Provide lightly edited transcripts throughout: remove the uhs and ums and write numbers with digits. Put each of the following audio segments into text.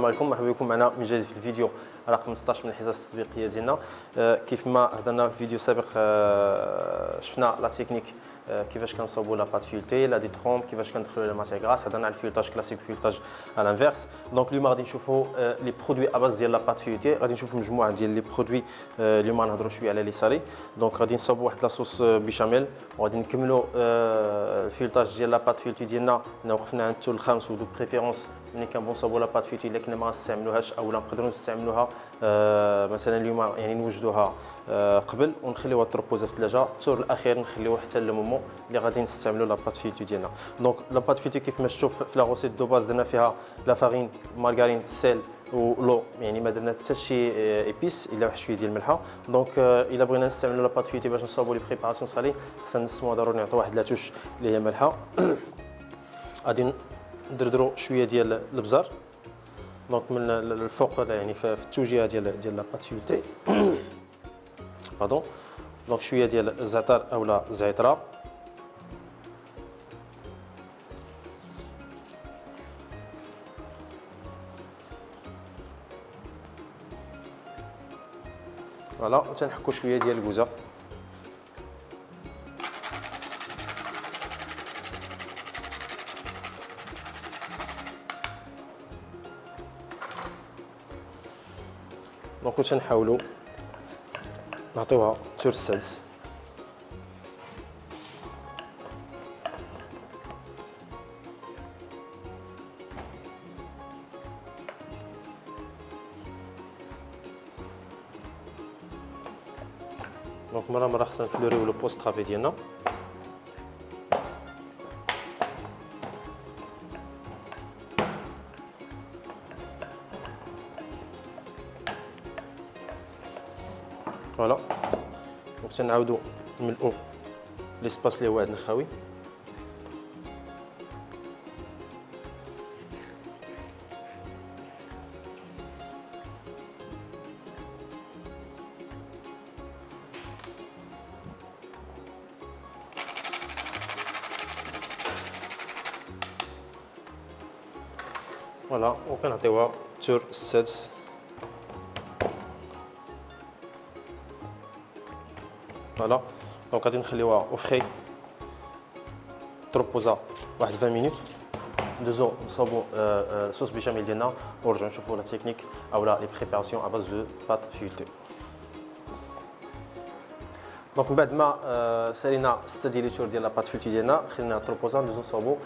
عليكم، مرحبا بكم معنا من جديد في الفيديو رقم 16 من الحصص التطبيقيه ديالنا. كيف ما هضرنا في الفيديو السابق شفنا لا تكنيك كيفاش كنصاوبوا لا بات فيلتي لا دي ترومب، كيفاش كندخلوا لا ماتيغ غراس. هضرنا على الفيلتاج كلاسيك وفيلتاج على الانفيرس. دونك اليوم غادي نشوفوا لي برودوي اباز ديال لا بات فيلتي، غادي نشوفوا مجموعه ديال لي برودوي. اليوم غنهضروا شويه على لي سالي. دونك غادي نصاوبوا واحد لاصوص بيشاميل وغادي نكملوا الفيلتاج ديال لا بات فيلتي ديالنا. وقفنا عند الثلث الخامس ودو بريفيرونس ملي كنبغيو نصاوبوا لا بات فيلتي اللي كنا ما غنستعملوهاش او لا نقدروا نستعملوها مثلا اليوم يعني نوجدوها قبل ونخليوها تروبوزا في الثلاجه الثلث الاخير نخليوه حتى للمومون اللي غادي نستعملوا لا بات فيلتي ديالنا. دونك لا بات فيلتي كيف ما شفتوا في لا روسيت دو باز درنا فيها لا فارين مارغارين سيل ولو، يعني ما درنا حتى شي ايبيس الا واحد شويه ديال الملحه. دونك الا بغينا نستعملوا لا بات فيلتي باش نصاوبوا لي بريباراسيون سالي خصنا نسموها ضروري نعطيو واحد لاتوش اللي هي ملحه. غادي ندردروا شويه ديال البزار دونك من الفوق يعني في التوجيه ديال لا بات فيلتي باردون. دونك شويه ديال الزعتر اولا الزعتره، فوالا، وتنحكوا شويه ديال الكوزه. دونك تنحاولوا نعطيوها تور السلس. دونك مره خصنا نفلوريو لو بوست طرافي ديالنا. فوالا، دونك تنعاودو نملؤو ليسباس اللي هو عندنا خاوي. فوالا، وكنعطيوها تور السادس. فوالا، دونك غادي نخليوها او فري تروبوزا واحد 20 مينوت. ندوزو نصاوبو صوص بيشاميل ديالنا ونرجعو نشوفو لا تكنيك اولا لي بريباراسيون اباز دو بات فيلتي. دونك من بعد ما سالينا 6 ديال لي تور ديال لا بات فيلتي ديالنا خلينا تروبوزا ندوزو نصاوبو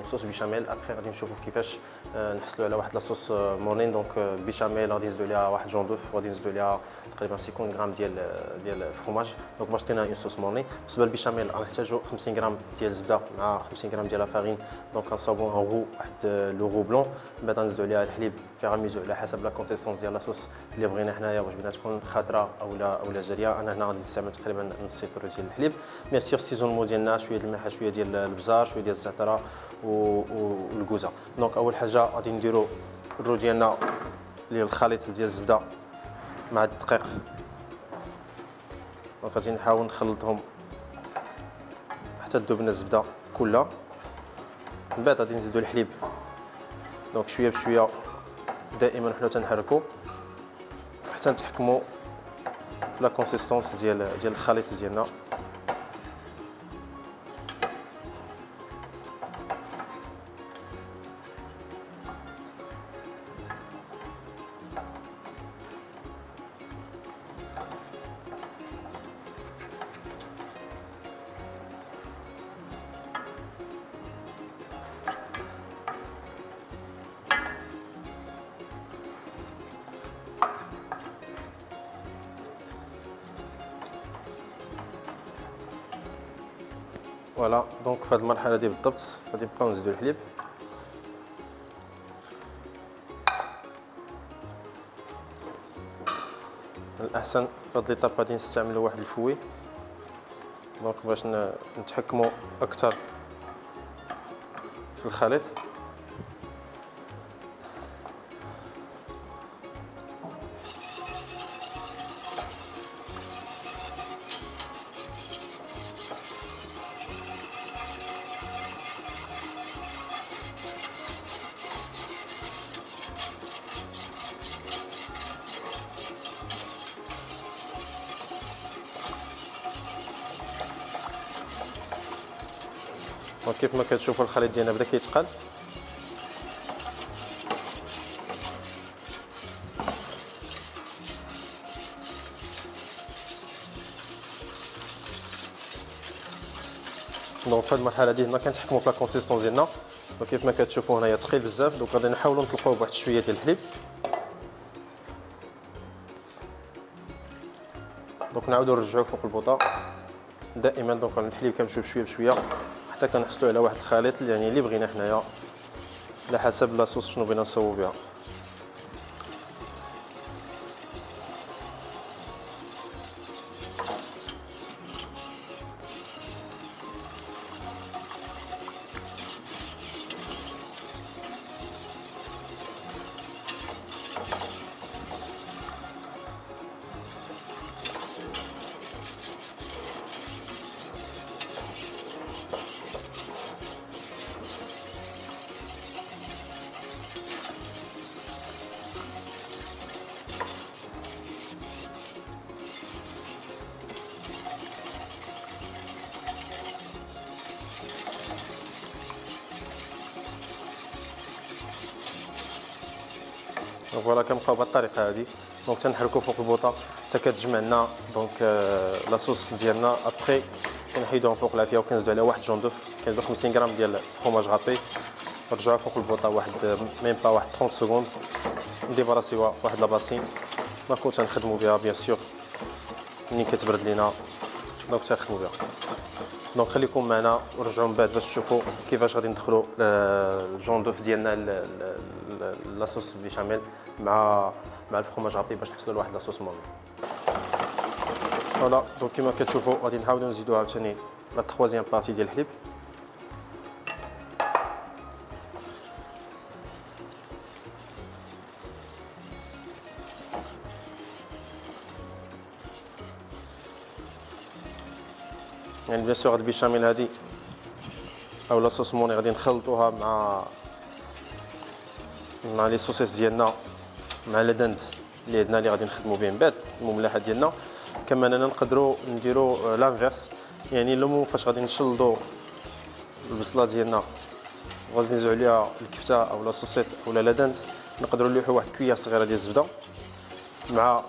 صوص بيشاميل. ابخي غادي نشوفو كيفاش نحصلوا على واحد لاصوص مورنين. دونك البيشاميل غادي نزيدو ليها واحد جون دوف وغادي نزيدو ليها تقريبا 50 غرام ديال الفرماج. دونك باش دينا اون صوص مورنين. بالنسبه للبيشاميل غنحتاجو 50 غرام ديال الزبده مع 50 غرام ديال الفارين. دونك غنصاوبو ان رو واحد لو رو بلون. من بعد غنزيدو عليها الحليب فيغ ميزو على حسب لا كونسيستونس ديال لاصوص اللي بغينا حنايا، واش بغينا تكون خضراء اولا جاريه. انا هنا غادي نستعمل تقريبا نص لتر ديال الحليب. بيان سيغ السيزونمون ديالنا شويه ديال الملح شويه ديال البزار شويه ديال الزعتره والكوزه. دونك اول حاجه غادي نديرو الرو ديالنا اللي هو الخليط ديال الزبده مع الدقيق. دونك غادي نحاول نخلطهم حتى تذوب لنا الزبده كلها. من بعد غادي نزيدو الحليب. دونك شويه بشويه دائما حنا تنحركو حتى نتحكموا في لا كونسيستونس ديال الخليط ديالنا. فوالا، دونك في هذه المرحله دي بالضبط غادي نبقاو نزيدو الحليب. الاحسن في هذه ليطاب غادي نستعملوا واحد الفوي دونك باش نتحكموا اكثر في الخليط. دونك كيف ما كتشوفوا الخليط ديالنا بدا كيتقل. دونك في هذه المرحله هذه هنا كنتحكموا في لا كونسيستونس ديالنا. دونك كيف ما كتشوفوا هنايا ثقيل بزاف، دونك غادي نحاولوا نطلقوه بواحد شويه ديال الحليب. دونك نعاودوا نرجعوه فوق البوطه دائما. دونك الحليب كنمشيو بشويه بشويه حتى كنحصلوا على واحد الخليط يعني اللي بغينا حنايا على حسب لاصوص شنو بغينا نصوبوا بها. دونك فوالا كنبقاو بهذه الطريقه هذه. دونك تنحركوا فوق البوطه حتى كتجمع لنا دونك لاصوص ديالنا. ابخي كنحيدوهم فوق العافيه وكنزيدوا على واحد جون دوف، كنديروا 50 غرام ديال الفرماج غابي. نرجعوها فوق البوطه واحد ميم با واحد 30 سكوند، نديباراسيوها فواحد لاباسين نكون تنخدموا بها بيان سور منين كتبرد لينا. دونك تنخدموا بها. دونك خليكم معنا ورجعوا من بعد باش تشوفوا كيفاش غادي ندخلوا الجون دوف ديالنا لاصوص بيشاميل مع الفرماج غابي باش نحصلوا لواحد لاصوص مهم. فوالا دونك كيما كتشوفوا غادي نحاولوا نزيدوا عاوتاني لا تخوازيام بارتي ديال الحليب. يعني بيان سور هاد البيشاميل هادي او لاصوص موني غادي نخلطوها مع لي صوصيص ديالنا مع لادانز اللي عندنا اللي غادي نخدموا به من بعد المملحه ديالنا. كما اننا نقدروا نديروا لانفيرس، يعني لو فاش غادي نشلضوا البصله ديالنا وغادي نزيدوا عليها الكفته او لا صوصيط ولا لادانز، نقدروا نلوحوا واحد كويير صغيره ديال الزبده مع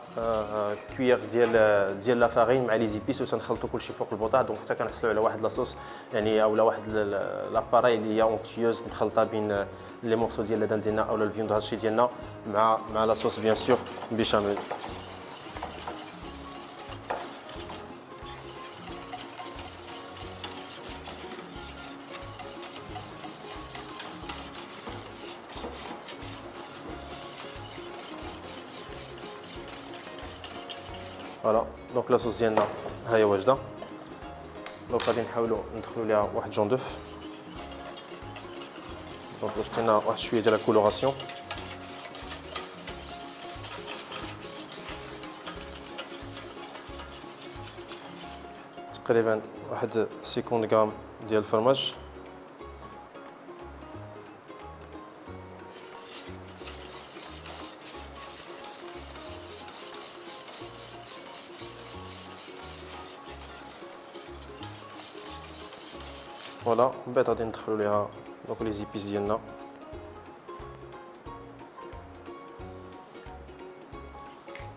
كويير ديال لا فارين مع لي زيبيس وتنخلطوا كلشي فوق البوطه. دونك حتى كنحصلوا على واحد لاصوص يعني اولا واحد لاباري اللي هي اونكتيوز مخلطه بين لي مورسو ديال لادان ديالنا اولا الفيوند هاشي ديالنا مع لاصوص بيان سور بيشاميل. فوالا دونك لاصوص ديالنا ها هي واجده. دونك غادي نحاولوا ندخلوا ليها واحد جون دوف. دونك باش تعطينا واحد شويه ديال الكولوراسيون. تقريبا واحد 50 غرام ديال الفرماج. فوالا من بعد غادي ندخلوا ليها دونك لي زيبيس ديالنا.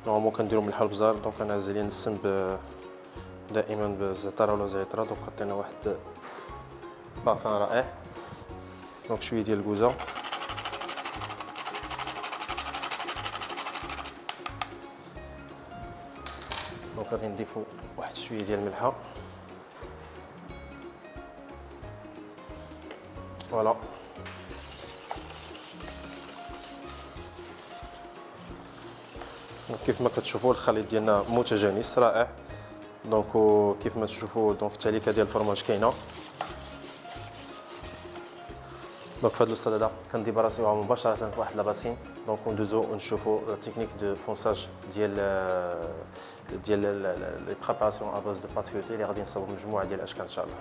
نورمالمون كنديرو ملح البزار، دونك انا عزالين نسم دائما بالزعتر ولا زعتره. دونك حطينا واحد بارفان رائع. دونك شويه ديال الكوزه، دونك غادي نضيفو واحد شويه ديال الملحه. فوالا كيف ما كتشوفوا الخليط ديالنا متجانس رائع. دونك كيف ما تشوفوا دونك التعليكه ديال الفرماج كاينه. دونك في هذا الاستاد هذا كنديباراسيوها مباشره في واحد لاباسين. دونك ندوزو ونشوفوا التكنيك دو فونساج ديال لي بريباراسيون ا باز دو بات فيوتي اللي غادي نصاوبوا مجموعه ديال الاشكال ان شاء الله.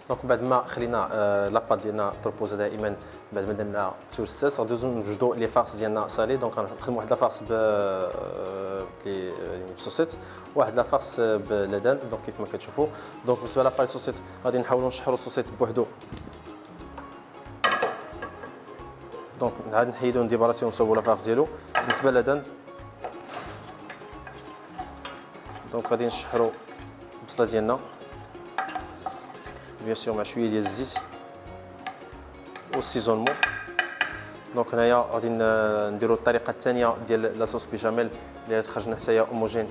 دونك بعد ما خلينا لاباط ديالنا تروبوزا دائما بعد ما درنا تورساس غادي نوجدوا لي فارس ديالنا سالي. دونك غنخدموا واحد لافارس لي بسوسيت وواحد لافارس بلادانت. دونك كيف ما كتشوفوا. دونك بالنسبه لاباري سوسيت غادي نحاولوا نشحروا السوسيت بوحدو. دونك عاد نحيدو نديباراسيو ونصوبوا لافارس ديالو. بالنسبه للادانت دونك غادي نشحروا البصله ديالنا بيان سور مع شويه ديال الزيت والسيزونمون. دونك هنايا غادي نديروا الطريقه الثانيه ديال لاصوص بيشاميل اللي غتخرج حتى هوموجين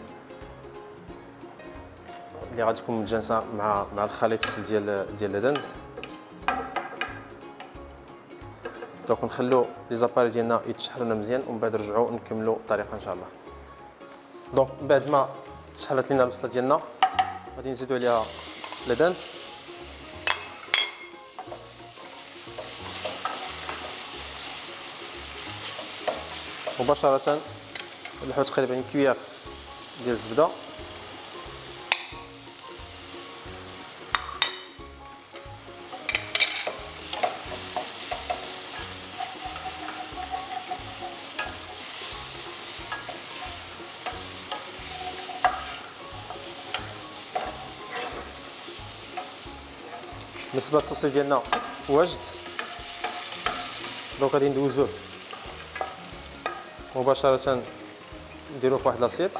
اللي غادي تكون متجانسه مع الخليط ديال لادانت. دونك نخلو لي زاباري ديالنا يتشحروا مزيان ومن بعد نرجعوا نكملوا الطريقه ان شاء الله. دونك بعد ما تشحرت لنا البصله ديالنا غادي نزيدوا عليها لادانت. مباشره نحط تقريبا كويار ديال الزبده بالنسبه للصوصي ديالنا واجد. دونك غادي ندوزوه مباشره نديروه في واحد لاصيط.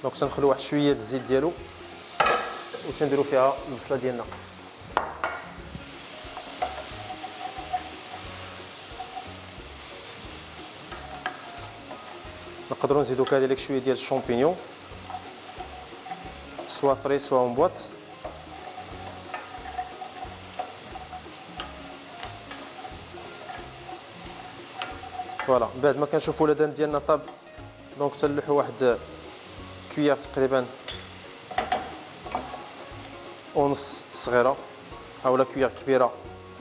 دونك تنخلو واحد شويه الزيت ديالو وتنديرو فيها البصله ديالنا. نقدروا نزيدو كذلك شويه ديال الشامبينيون سوا فري سوا اون بواط. فوالا بعد ما كنشوفوا لادانت ديالنا طاب دونك تنلوحوا واحد كويار تقريبا ونص صغيره اولا كويار كبيره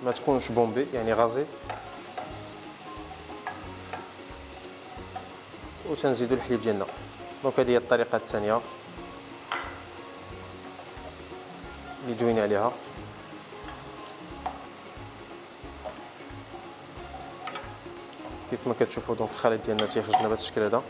ما تكونش بومبي يعني غازي. وتنزيدوا الحليب ديالنا. دونك هذه هي الطريقه الثانيه اللي دوينا عليها. كيف ما كتشوفوا دونك الخليط ديالنا تيخرج لنا بهذا الشكل هذا.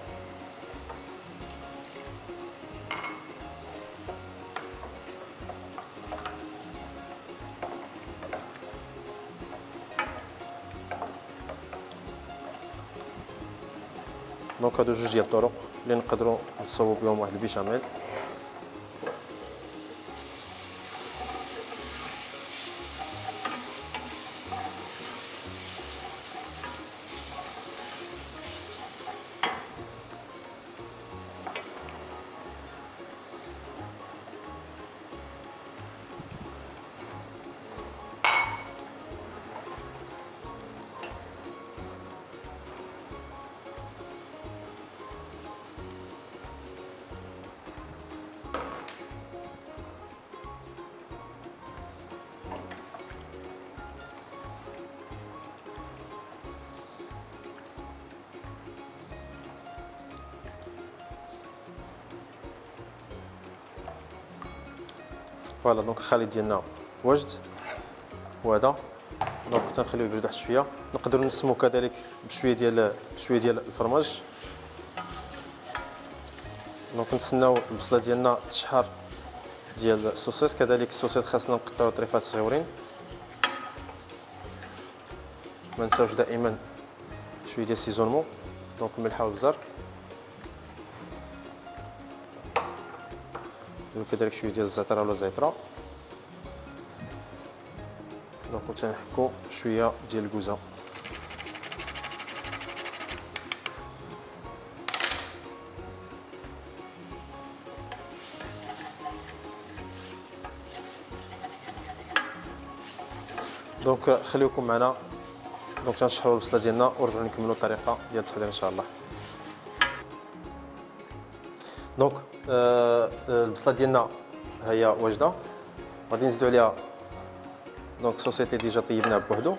دونك هادو جوج ديال الطرق اللي نقدروا نصوبوا بهم واحد البيشاميل. فوالا دونك الخليط ديالنا واجد وهذا. دونك تنخليوه يبرد واحد شويه. نقدروا نسمو كذلك بشويه ديال الفرماج. دونك نتسناو البصله ديالنا تشحر ديال السوسيس. كذلك السوسيس خاصنا نقطعو طريفات صغيورين. ما نساوش دائما شويه ديال السيزونمون. دونك الملح والبزار وكذلك شويه ديال الزعتر ولا الزيتره. دونك تنحكو شويه ديال الكوزه. دونك خليوكم معنا. دونك تنشحروا البصله ديالنا ونرجعوا نكملوا الطريقه ديال التحضير ان شاء الله. دونك البصله ديالنا هي واجده. غادي نزيدوا عليها دونك سوسيتي ديجا طيبناه بوحدو.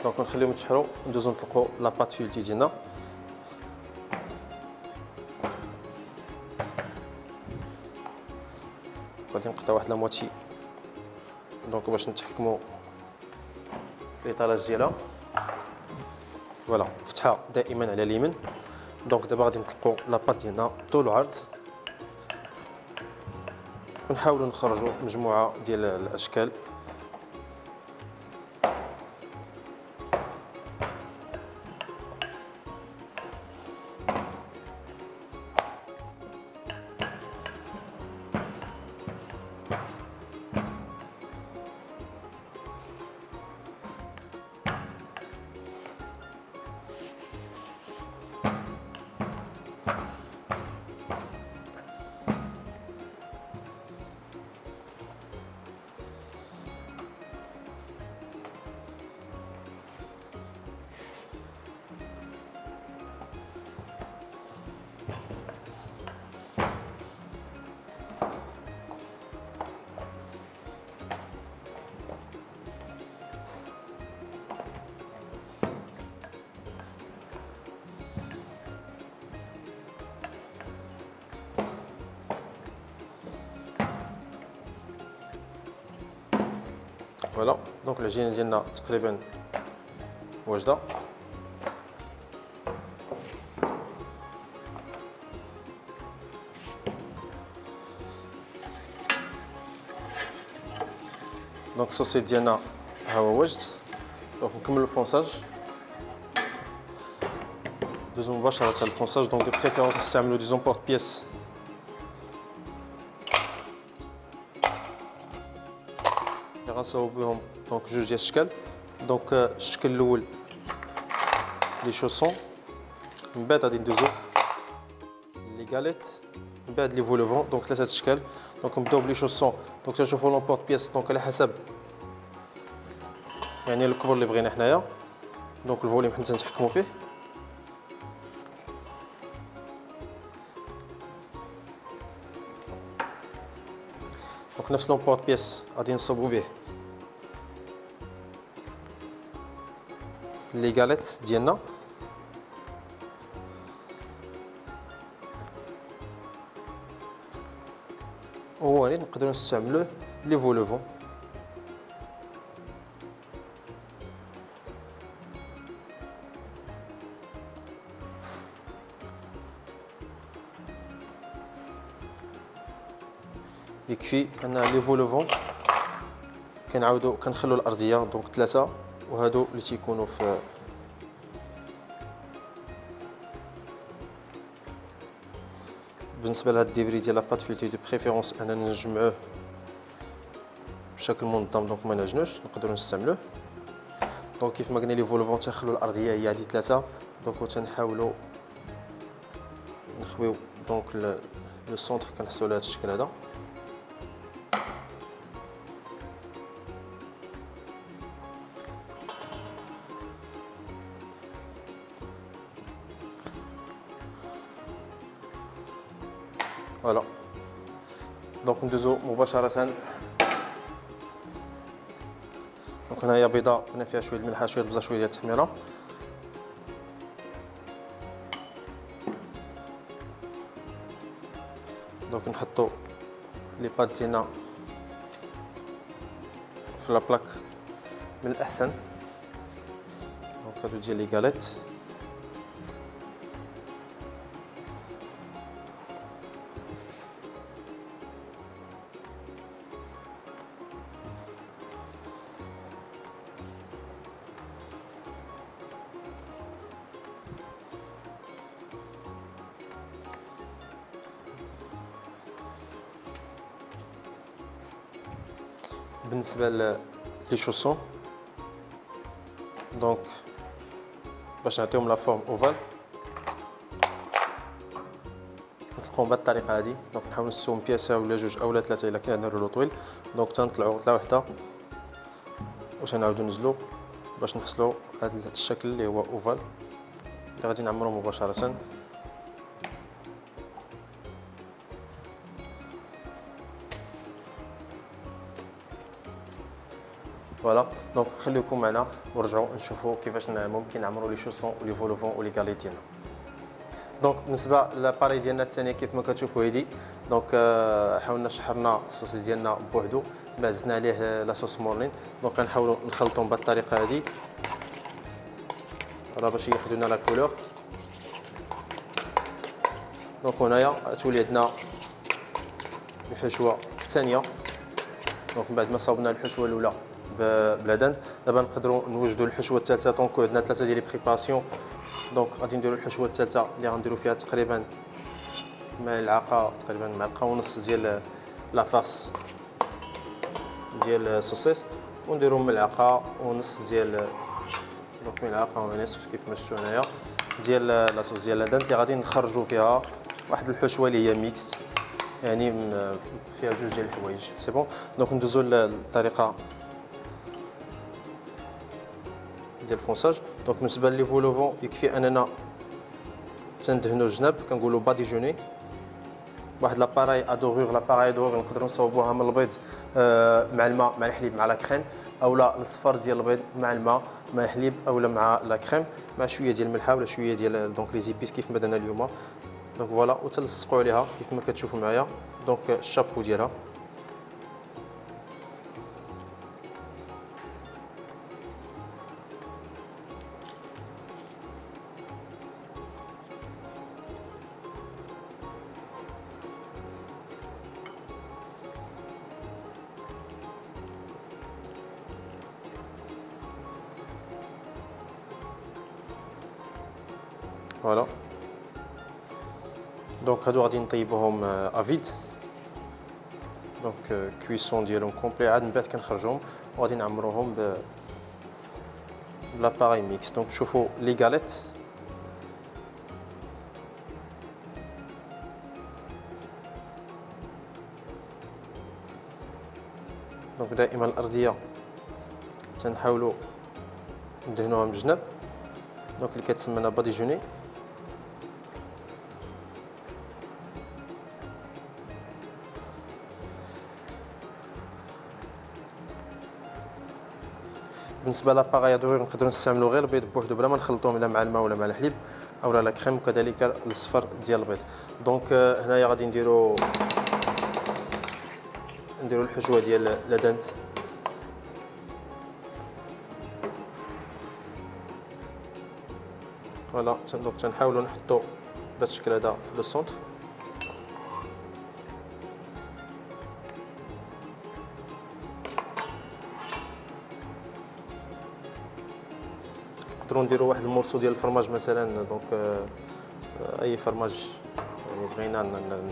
دونك نخليهم يتشحروا ندوزو نطلقوا لاباط فيلتي ديالنا. غادي نقطع واحد لا موتي دونك باش نتحكموا في الاطالاج ديالها. فوالا فتحه دائما على اليمين. دونك دابا غادي نطلقوا لاباط ديالنا طول وعرض ونحاولوا نخرجوا مجموعه ديال الاشكال. فوالا دونك العجينه ديالنا تقريبا واجده. دونك الصوص ديالنا ها هو واجد. دونك نكملوا الفونساج. دوزو مباشره الفونساج. دونك دو بريفيرونس نستعملوا دي زومبورت بياس غنصاوبو بهم دونك جوج ديال الاشكال. دونك الشكل الاول لي شوسون، من بعد غادي ندوزو لي غاليت، من بعد لي فولوفون. دونك ثلاثه اشكال. دونك نبداو بلي شوسون. دونك تنشوفوا لومبورت بياس دونك على حسب يعني الكبر اللي بغينا حنايا. دونك الفوليوم حنا تنتحكموا فيه. دونك نفس لومبورت بياس غادي نصوبوا به لي غاليت ديالنا. وهو نقدروا نستعملوه لي فولوفون. يكفي ان لي فولوفون كنعاودوا كنخلوا الارضيه دونك ثلاثه، وهادو اللي تيكونوا في بالنسبه لهاد الديبري ديال لاباط فيلتي دو بريفيرونس اننا نجمعوه بشكل منظم دونك ما نعجنوش نقدروا نستعملوه. دونك كيف ما قلنا لي فولوفون تنخلوا الارضيه هي هذه ثلاثه. دونك تنحاولوا نخويو دونك لو سونتر كنحسوا على هذا الشكل هذا. فوالا دونك ندوزو مباشرة. دونك هنايا بيضة هنا فيها شوية الملحة شوية البزار شوية ديال التحميرة. دونك نحطو لي بات ديالنا في لابلاك من الأحسن. دونك هادو ديال لي غاليت. بالنسبه لي شوسون دونك باش نعطيهم لا فورم اوفال نطلقوهم بهذه الطريقه هذه. دونك نحاول نسوهم بياسه ولا جوج اولا ثلاثه الا كان عندنا رولو طويل. دونك تنطلعوا طلعه وحده وتنعاودوا ننزلوا باش نحصلوا هذا الشكل اللي هو اوفال اللي غادي نعمروه مباشره. فوالا دونك خليكم معنا ونرجعوا نشوفوا كيفاش ممكن نعمروا لي شوسون ولي فولوفون ولي غاليت ديالنا. دونك بالنسبه لاباري ديالنا الثانيه كيف ما كتشوفوا هذه دونك حاولنا شحرنا الصوص ديالنا بوحدو ما زدنا عليه لاصوص مورلين دونك غنحاولوا نخلطهم بهذه الطريقه هذه راه باش ياخذوا لنا لا كولور. دونك هنايا تولي عندنا الحشوه الثانيه. دونك من بعد ما صاوبنا الحشوه الاولى بلادان دابا نقدروا نوجدوا الحشوه الثالثه. دونك عندنا 3 ديال لي بريباسيون. دونك غادي نديروا الحشوه الثالثه اللي غنديروا فيها تقريبا ملعقه تقريبا معلقه ونص ديال لافاس ديال السوسيس ونديروا ملعقه ونص ديال دونك ملعقه ونصف كيف ما شفتوا هنايا ديال لاصوص ديال لادان اللي غادي نخرجوا فيها واحد الحشوه اللي هي ميكس يعني فيها جوج ديال الحوايج سي بون. دونك ندوزو للطريقه ديال الفونساج. دونك بالنسبه لي فولوفون يكفي اننا تندهنوا الجناب كنقولوا با ديجوني واحد لاباراي ادوغور. لاباراي ادوغور نقدروا نصاوبوها من البيض مع الماء مع الحليب مع لا كريم اولا الصفار ديال البيض مع الماء مع الحليب اولا مع لا كريم مع شويه ديال الملحه ولا شويه ديال دونك لي زيبيس كيف ما درنا اليوم. دونك فوالا وتلصقوا عليها كيف ما كتشوفوا معايا دونك الشابو ديالها. فوالا دونك هادو غادي نطيبوهم افيد. دونك كويسون ديالهم كومبلي عاد من بعد كنخرجوهم وغادي نعمروهم لاباراي ميكس. دونك شوفوا لي غاليت دونك دائما الارضيه تنحاولوا ندهنوها من الجناب دونك اللي كتسمى با ديجوني. بالنسبه لاباغاي ادوغور نقدروا نستعملوا غير البيض بوحدو بلا ما نخلطوهم لا مع الماء ولا مع الحليب اولا لا كريم وكذلك الصفر ديال البيض. دونك هنايا غادي نديروا الحشوه ديال لادانت. فوالا دونك تنحاولوا نحطوا بهذا الشكل هذا في لو سونتر. نقدروا نديروا واحد المورسو ديال الفرماج مثلا دونك اي فرماج يعني بغينا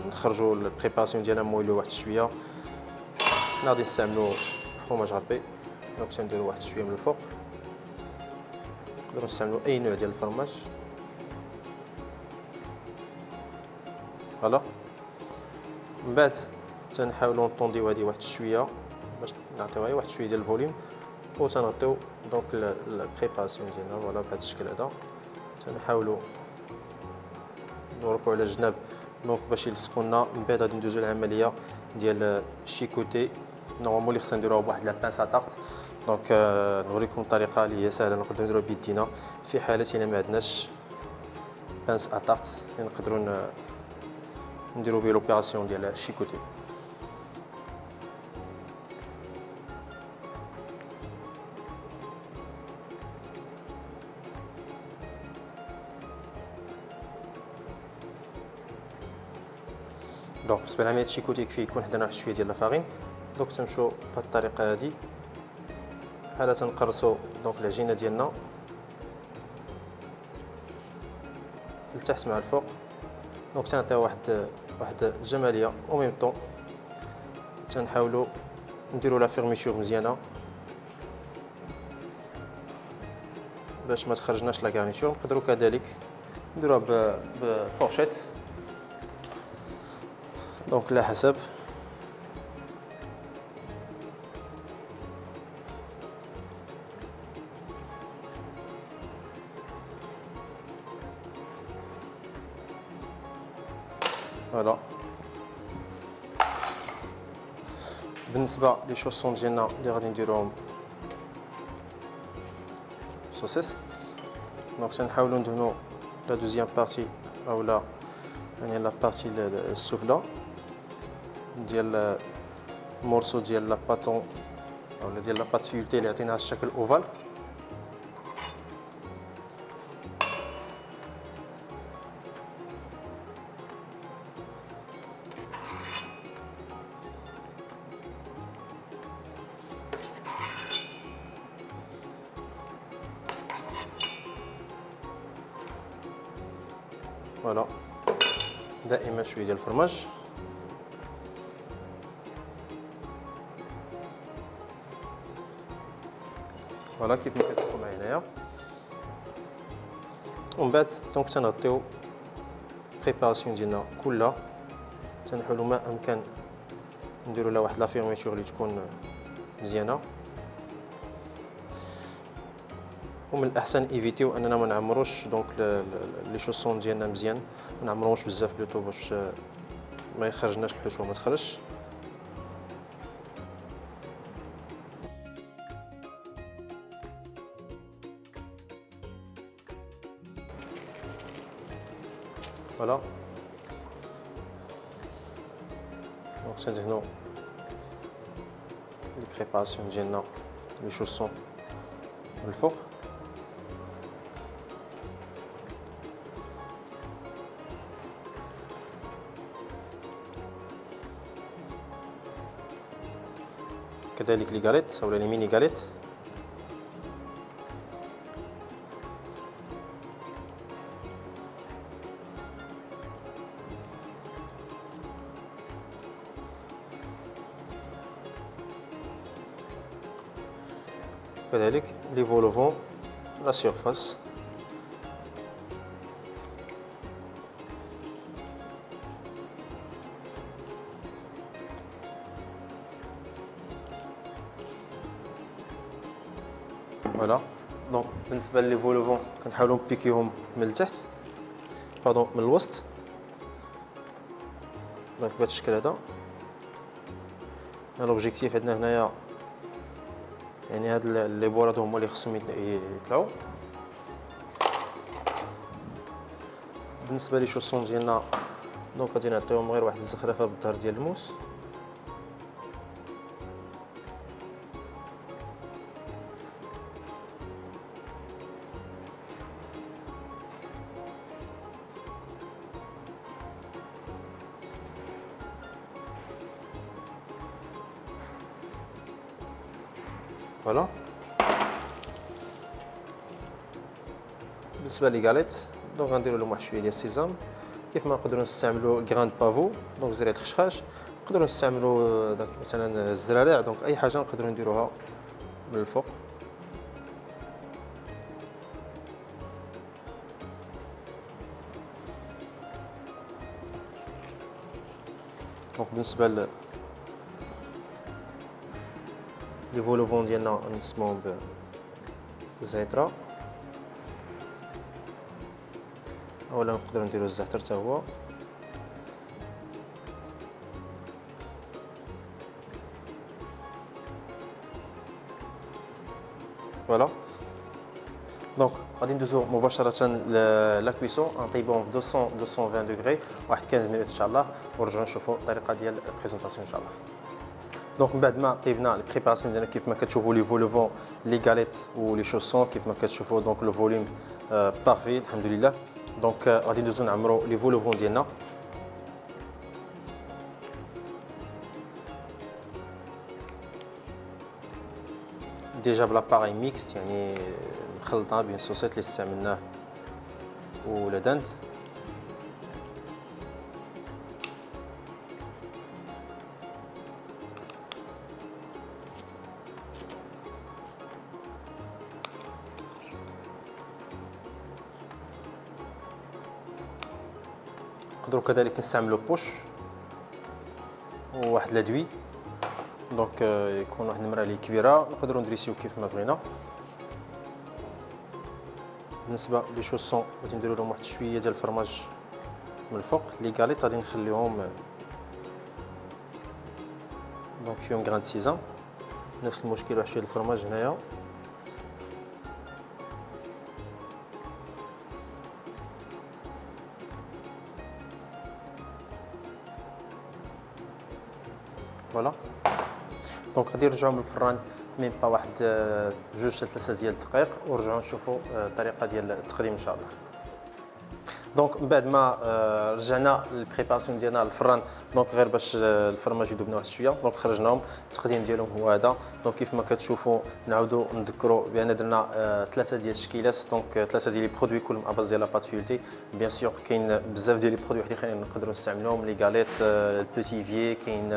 نخرجوا البريباسيون ديالنا مويلو واحد شويه. حنا غادي نستعملوا فرماج رابي دونك تنديروا واحد شويه من الفوق. نقدروا نستعملوا اي نوع ديال الفرماج. فوالا من بعد تنحاولوا نطونديو هذه واحد شويه باش نعطيوها واحد شويه ديال الفوليوم وتنغطيو دونك البريباراسيون ديالنا فوالا بهذا الشكل هذا. تنحاولوا نوركو على الجناب دونك باش يلصقوا لنا. من بعد غادي ندوزو للعمليه ديال الشيكوتي. نورمالمون اللي خصنا نديروها بواحد لا بانس اتارت. دونك نوريكم الطريقه اللي هي سهله نقدروا نديروها بيدينا في حاله الا ما عندناش بانس اتارت اللي نقدروا نديروا به لوبيراسيون ديال الشيكوتي. دونك بالنسبه لعمليه الشيكوتي يكفي يكون عندنا واحد شويه ديال لافارين. دونك تنمشوا بهذه الطريقه هذه بحال تنقرصوا دونك العجينه ديالنا لتحت مع الفوق. دونك تنعطيو واحد الجماليه او ميم طون تنحاولوا نديروا لا فيرميتور مزيانه باش ما تخرجناش لا غارنيتور. نقدروا كذلك نديروها بفورشيت دونك على حسب. فوالا بالنسبه لي شوسون ديالنا اللي غادي نديروهم سوسيس دونك تنحاولوا ندهنوا لا دوزيام بارتي اولا يعني لا بارتي السفلى ديال مورسو ديال لا باتون اولا ديال لا بات فيولتي اللي عطيناها الشكل اوفال. فوالا دائما شويه ديال الفرماج. فوالا كيف ما كتشوفوا معايا هنايا. ومن بعد دونك تنغطيو بريباراسيون ديالنا كلها، تنحاولوا ما امكن نديروا لها واحد لا فيرميتور اللي تكون مزيانه. ومن الاحسن ايفيتيو اننا ما نعمروش دونك لي شوسون ديالنا مزيان، ما نعمروش بزاف بلوتو باش ما يخرجناش الحشوه ما تخرجش. فوالا دونك تندهنو لي بريباراسيون ديالنا لي شوسون من الفوق. كذلك لي غاليت اولا لي ميني غاليت. كذلك لي فولوفون لا سيرفاس. فوالا دونك بالنسبه لي فولوفون كنحاولوا نبيكيهم من التحت باردون من الوسط دونك بهذا الشكل هذا. لوبجيكتيف عندنا هنايا يعني هاد لي بوراد هما اللي خصهم يطلعوا. بالنسبه لي شوسون ديالنا دونك غادي نعطيهم غير واحد الزخرفه بالظهر ديال الموس. فوالا بالنسبه لي غاليت دونك غنديروا لهم واحد شويه ديال السيزام. كيف ما نقدروا نستعملوا غراند بافو دونك زريعه الخشخاش، نقدروا نستعملوا دونك مثلا الزراريع، دونك اي حاجه نقدروا نديروها من الفوق. دونك بالنسبه لي فولوفون ديالنا نسموهم بالزيترا اولا نقدروا نديروا الزعتر حتى هو. فوالا دونك غادي ندوزو مباشره لا كويسون، نطيبوهم في 220 دوغري واحد 15 مينوت ان شاء الله، ونرجعوا نشوفوا الطريقه ديال البريزونطاسيون ان شاء الله. دونك من بعد ما طيبنا البريباراسيون ديالنا كيف ما كتشوفوا لي فولوفون لي غاليت و لي شوسون كيف ما كتشوفوا دونك لو فوليوم بارفي الحمد لله. دونك غادي ندوزو نعمروا لي فولوفون ديالنا. ديجا بلاباغي ميكست يعني مخلطه بين الصوصات اللي استعملناه ولا دانت. نقدروا كذلك نستعملوا بوش وواحد لادوي دونك يكون واحد المراه اللي كبيره نقدروا ندريسيو كيف ما بغينا. بالنسبه لي شوسون غادي نديروا لهم واحد شويه ديال الفرماج من الفوق. لي غاليط غادي نخليهم دونك فيهم غراند سيزان نفس المشكل، واحد شويه الفرماج هنايا. فوالا. دونك غادي نرجعوا من الفران ميم با واحد جوج حتى 3 ديال الدقائق ونرجعوا نشوفوا الطريقه ديال التقديم ان شاء الله. دونك من بعد ما رجعنا للبريباراسيون ديالنا للفران، دونك غير باش الفرماج يذوبنا واحد شويه، دونك خرجناهم. التقديم ديالهم هو هذا. دونك كيف ما كتشوفوا نعاودوا نذكروا بان درنا 3 ديال التشكيلات، دونك 3 ديال لي برودوي كلهم اباز ديال لاباط فيولتي. بيان سور كاين بزاف ديال لي برودوي واحد اخرين نقدروا نستعملوهم، لي غاليت، البوتي في، كاين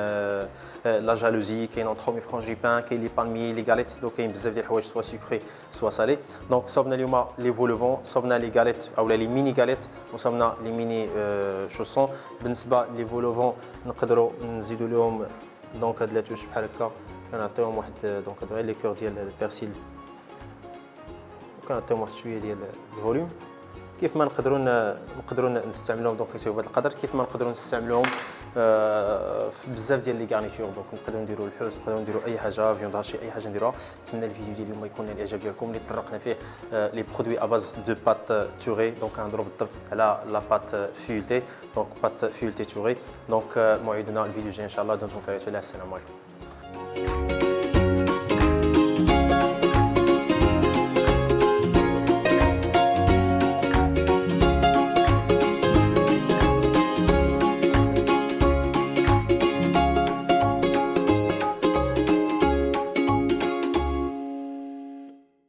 لا جالوزي، كاين اونترومي فرانجيبان، كاين لي بالمي، لي غاليت. دونك كاين بزاف ديال الحوايج سوا سكري سوا سالي. دونك صوبنا اليوم لي فولوفون، صوبنا لي غاليت اولا لي ميني غاليت، وصوبنا لي ميني شوسون. بالنسبه لي فولوفون نقدروا نزيدوا لهم دونك هاد لا توش بحال هكا، كنعطيوهم واحد دونك هادو غير لي كور ديال البيرسيل، كنعطيوهم واحد شويه ديال الفوليوم. كيف ما نقدروا نستعملوهم دونك كيساويو بهذا القدر، كيف ما نقدروا نستعملوهم في بزاف ديال لي غارنيتور. دونك نقدروا نديروا الحوت، نقدروا نديروا اي حاجه، فيوند هاشي، اي حاجه نديروها. نتمنى الفيديو ديال اليوم يكون الاعجاب ديالكم، اللي طرقنا فيه لي برودوي اباز دو بات توري. دونك كنهضروا بالضبط على لا بات فيولتي، دونك بات فيولتي توري. دونك موعدنا الفيديو الجاي ان شاء الله. دمتم في امان الله، السلام عليكم.